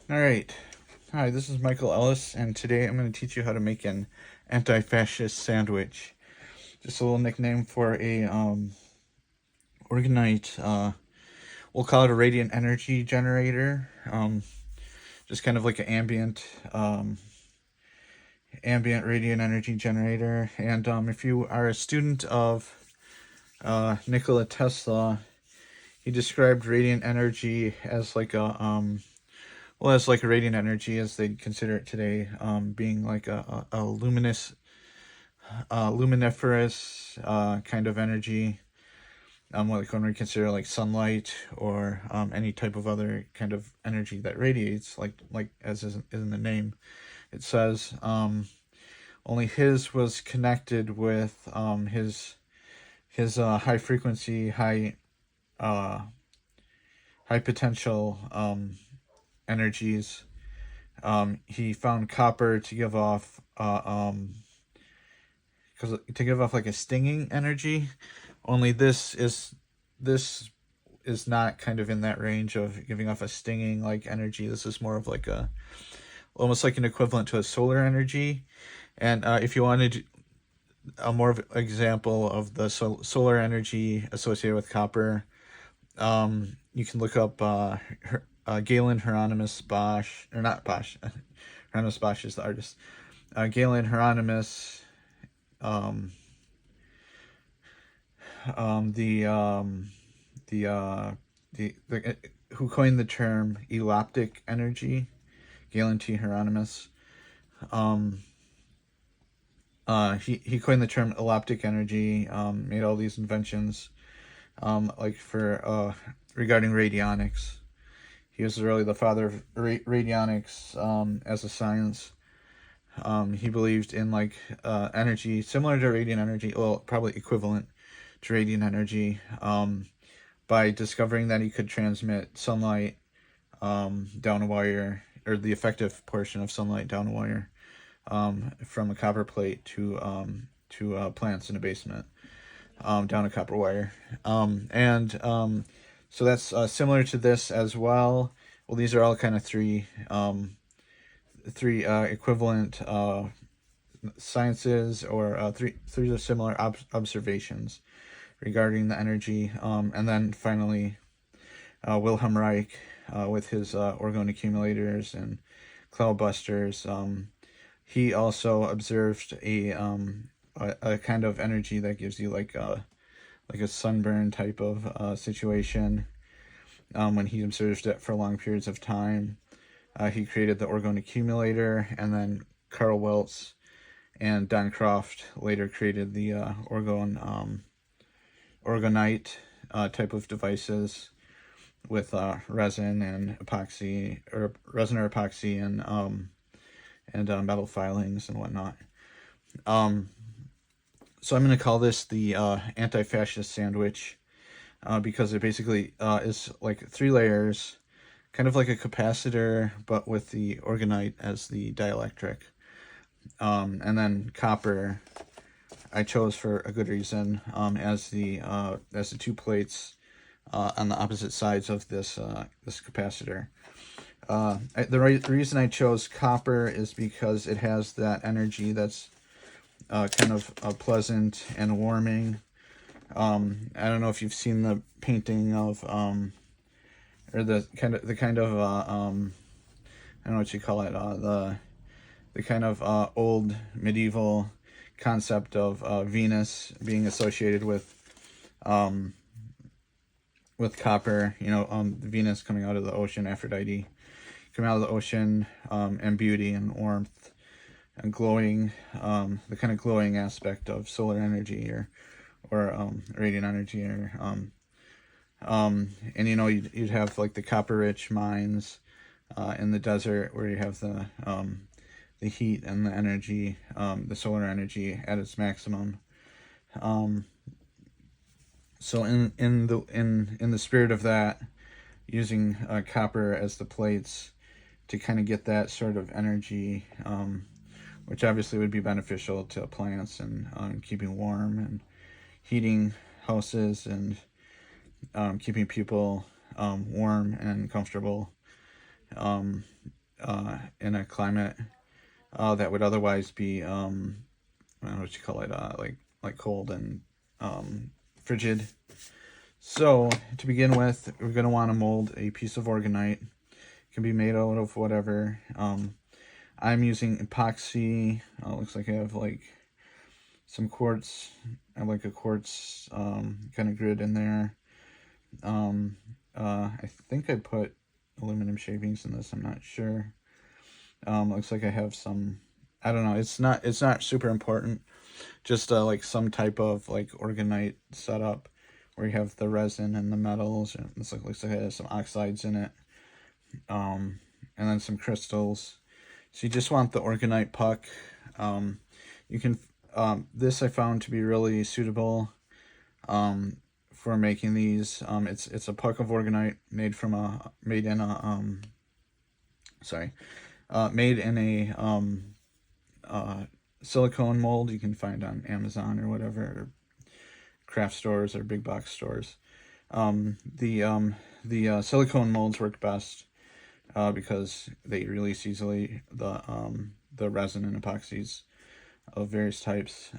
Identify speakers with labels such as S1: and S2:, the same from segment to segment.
S1: All right. Hi, this is Michael Ellis, and today I'm going to teach you how to make an anti-fascist sandwich. Just a little nickname for a orgonite. We'll call it a radiant energy generator. Just kind of like an ambient radiant energy generator. And if you are a student of Nikola Tesla, he described radiant energy as like as like a radiant energy as they'd consider it today, being like a luminiferous kind of energy, like when we consider like sunlight or any type of other kind of energy that radiates, like as is in the name, it says. Only his was connected with his high frequency, uh, high potential energies. He found copper to give off like a stinging energy. Only this is not kind of in that range of giving off a stinging like energy. This is more of like a almost like an equivalent to a solar energy. And if you wanted a more of an example of the solar energy associated with copper, you can look up Galen Hieronymus Bosch, or not Bosch. Hieronymus Bosch is the artist. Galen Heironymous, um, um, the um, the who coined the term eloptic energy, Galen T. Heironymous. Um, he coined the term eloptic energy. Made all these inventions, like for regarding radionics. He was really the father of radionics as a science. He believed in like energy similar to radiant energy, well, probably equivalent to radiant energy, by discovering that he could transmit sunlight down a wire, or the effective portion of sunlight down a wire, from a copper plate to plants in a basement, down a copper wire. So that's similar to this as well. Well, these are all kind of three equivalent sciences, or three are similar observations regarding the energy. And then finally, Wilhelm Reich, with his orgone accumulators and cloudbusters, he also observed a kind of energy that gives you like a sunburn type of situation. When he observed it for long periods of time, he created the orgone accumulator, and then Carl Weltz and Don Croft later created the orgonite type of devices with resin and epoxy, or resin or epoxy, and metal filings and whatnot. So I'm going to call this the anti-fascist sandwich, because it basically is like three layers, kind of like a capacitor, but with the orgonite as the dielectric. And then copper I chose for a good reason, as the two plates on the opposite sides of this capacitor. The reason I chose copper is because it has that energy that's kind of pleasant and warming. I don't know if you've seen the painting of or the kind of I don't know what you call it, the kind of old medieval concept of Venus being associated with copper. Venus coming out of the ocean, Aphrodite coming out of the ocean, and beauty and warmth and glowing, the kind of glowing aspect of solar energy, or radiant energy, or and you'd have like the copper rich mines in the desert, where you have the heat and the energy, the solar energy at its maximum. So in the spirit of that, using copper as the plates to kind of get that sort of energy, which obviously would be beneficial to plants and keeping warm and heating houses, and keeping people warm and comfortable. in a climate that would otherwise be I don't know what you call it, like cold and frigid. So to begin with, we're going to want to mold a piece of orgonite. It can be made out of whatever. I'm using epoxy. Looks like I have like some quartz. I have like a quartz kind of grid in there. I think I put aluminum shavings in this. I'm not sure. Looks like I have some. I don't know. It's not super important. Just like some type of like orgonite setup where you have the resin and the metals. And looks like it has some oxides in it. And then some crystals. So you just want the orgonite puck. You can. This I found to be really suitable for making these. It's a puck of orgonite made in a silicone mold you can find on Amazon or whatever, or craft stores or big box stores. The silicone molds work best because they release easily the resin and epoxies of various types.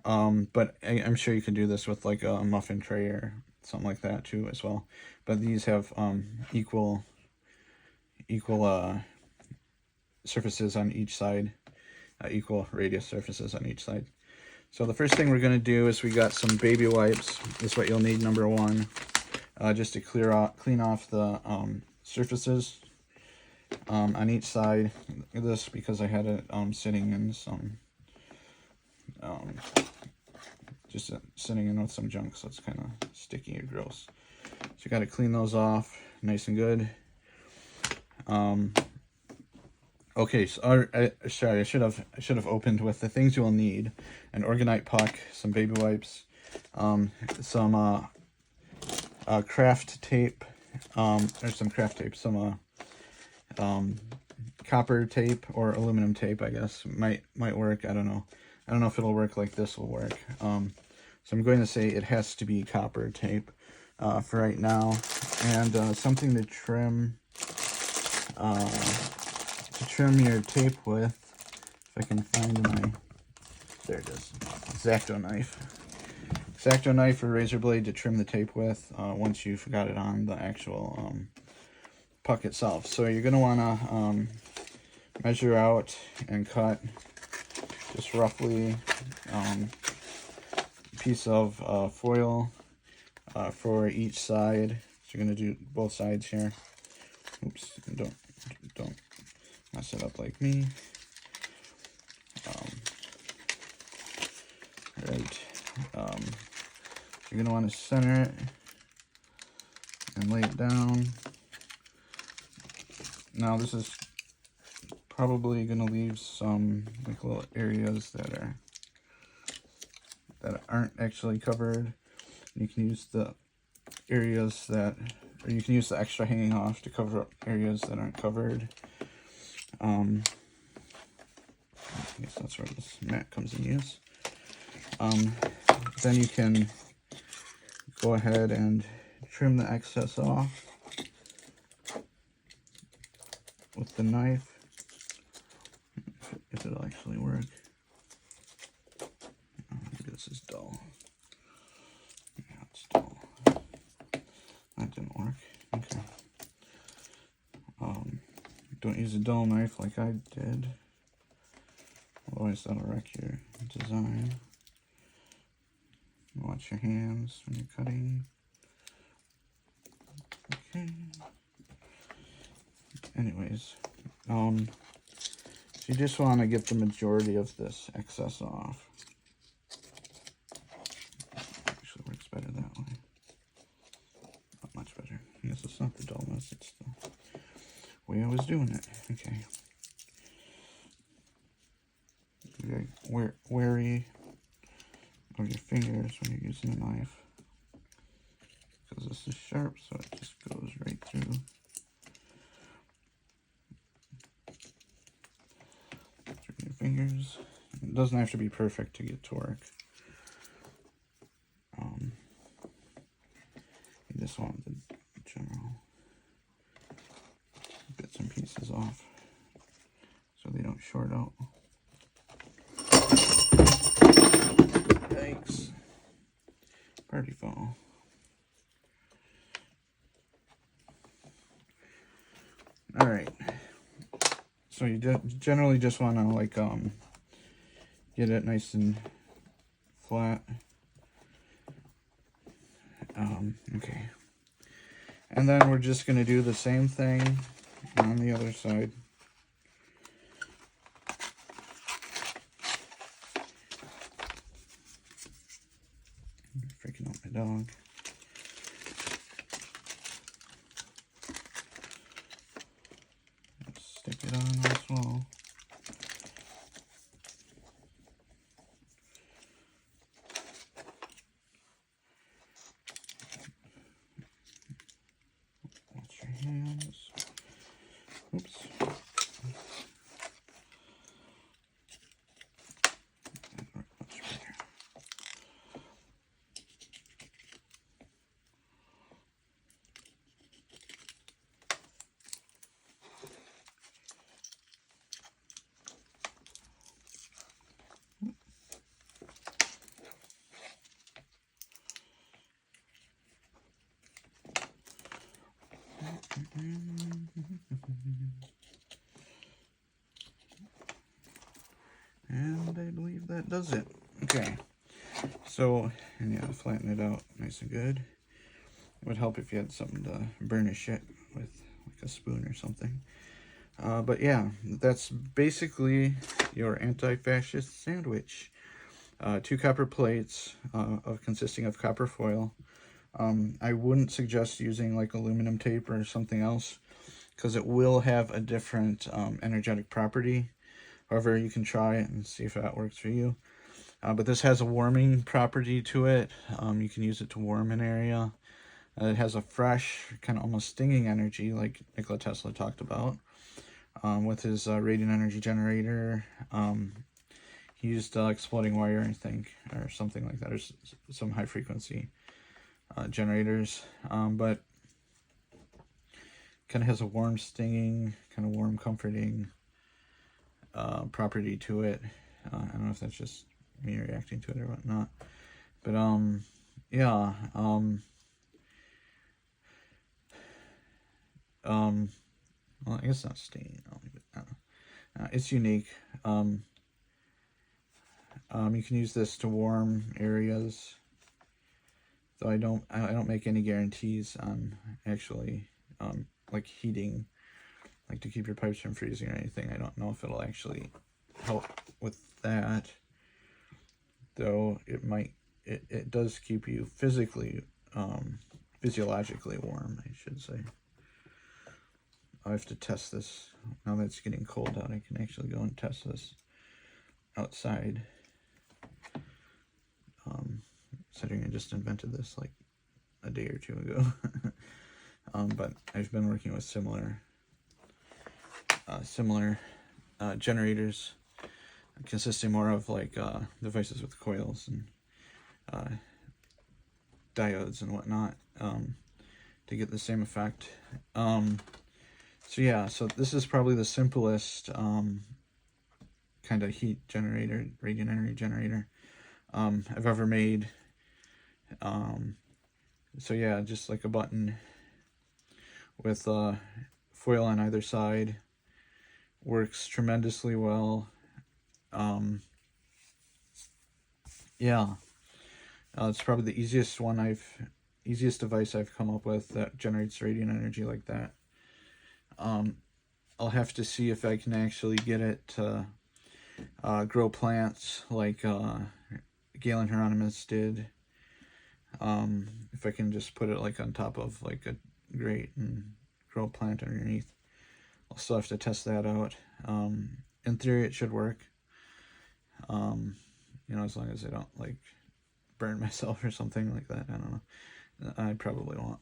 S1: But I'm sure you could do this with like a muffin tray or something like that too as well. But these have equal surfaces on each side, equal radius surfaces on each side. So the first thing we're going to do is we got some baby wipes. This is what you'll need, number one, just to clean off the surfaces on each side of this, because I had it sitting in some just sitting in with some junk, so it's kind of sticky or gross. So you got to clean those off nice and good. Okay, so sorry, I should have opened with the things you will need: an orgonite puck, some baby wipes, some craft tape, some copper tape or aluminum tape, I guess might work. I don't know if it'll work like this will work. So I'm going to say it has to be copper tape for right now, and something to trim your tape with. If I can find there it is, X-Acto knife or razor blade to trim the tape with once you've got it on the actual puck itself. So you're going to want to measure out and cut just roughly a piece of foil for each side. So you're going to do both sides here. Oops, don't mess it up like me. Right. You're going to want to center it and lay it down. Now this is probably going to leave some like little areas that aren't actually covered. You can use the areas or you can use the extra hanging off to cover up areas that aren't covered. I guess that's where this mat comes in use. Then you can go ahead and trim the excess off with the knife, if it'll actually work. Maybe this is dull. Yeah, it's dull. That didn't work. Okay. Don't use a dull knife like I did. Otherwise that'll wreck your design. Watch your hands when you're cutting. Okay. Anyways, so you just want to get the majority of this excess off. Actually works better that way. Not much better. I guess it's not the dullness, it's the way I was doing it. Okay. Be very wary of your fingers when you're using a knife, because this is sharp, so it just goes right through. Your fingers. It doesn't have to be perfect to get to work. You just want the general pieces off so they don't short out. Thanks. Party foul. All right. So you generally just want to like get it nice and flat. Okay. And then we're just going to do the same thing on the other side. Freaking out my dog. Let's stick it on as well. Watch your hands. Oops. And I believe that does it. Okay. So, and yeah, flatten it out nice and good. It would help if you had something to burnish it with, like a spoon or something. But yeah, that's basically your anti-fascist sandwich. 2 copper plates consisting of copper foil. I wouldn't suggest using like aluminum tape or something else because it will have a different energetic property. However, you can try it and see if that works for you. But this has a warming property to it. You can use it to warm an area. It has a fresh, kind of almost stinging energy like Nikola Tesla talked about with his radiant energy generator. He used exploding wire, I think, or something like that, or some high frequency generators. But kind of has a warm, stinging, kind of warm, comforting property to it. I don't know if that's just me reacting to it or whatnot. But yeah. Well, I guess not stinging. I'll leave it. It's unique. You can use this to warm areas. Though I don't make any guarantees on actually like heating, like to keep your pipes from freezing or anything. I don't know if it'll actually help with that. Though it might, it does keep you physiologically warm, I should say. I have to test this now that it's getting cold out. I can actually go and test this outside. Considering I just invented this like a day or 2 ago. But I've been working with similar generators consisting more of like devices with coils and diodes and whatnot to get the same effect. So yeah, so this is probably the simplest kind of heat generator, radiant energy generator I've ever made. So yeah, just like a button with foil on either side. Works tremendously well. Yeah, it's probably the easiest device I've come up with that generates radiant energy like that. I'll have to see if I can actually get it to grow plants like Galen Heironymous did. If I can just put it like on top of like a grate and grow a plant underneath. I'll still have to test that out. In theory, it should work. You know, as long as I don't like burn myself or something like that. I don't know. I probably won't.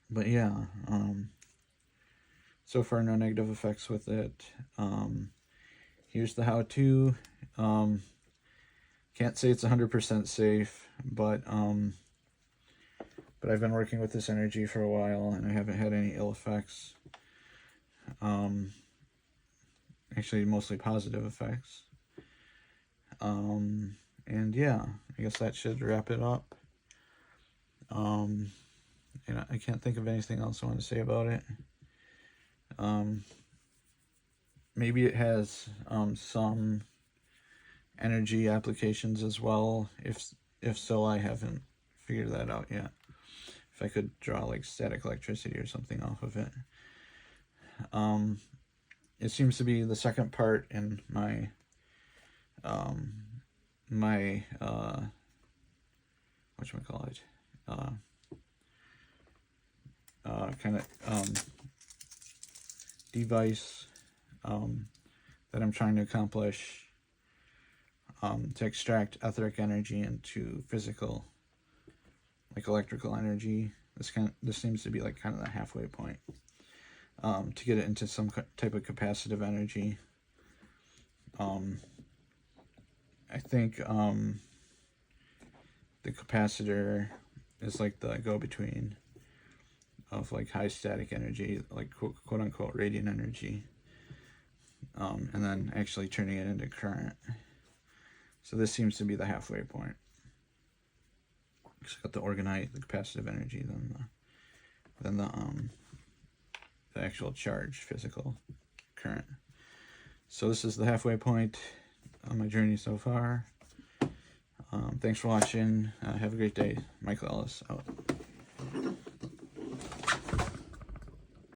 S1: But yeah. So far, no negative effects with it. Here's the how-to. Can't say it's 100% safe, but but I've been working with this energy for a while, and I haven't had any ill effects. Actually, mostly positive effects. And yeah, I guess that should wrap it up. And I can't think of anything else I want to say about it. Maybe it has some energy applications as well. If so, I haven't figured that out yet. If I could draw like static electricity or something off of it. It seems to be the second part in my whatchamacallit, kind of device that I'm trying to accomplish to extract etheric energy into physical, like electrical energy. This seems to be like kind of the halfway point to get it into some type of capacitive energy. I think the capacitor is like the go-between of like high static energy, like quote unquote radiant energy, and then actually turning it into current. So this seems to be the halfway point. It's got the orgonite, the capacitive energy, then the actual charge, physical current. So this is the halfway point on my journey so far. Thanks for watching. Have a great day. Michael Ellis out.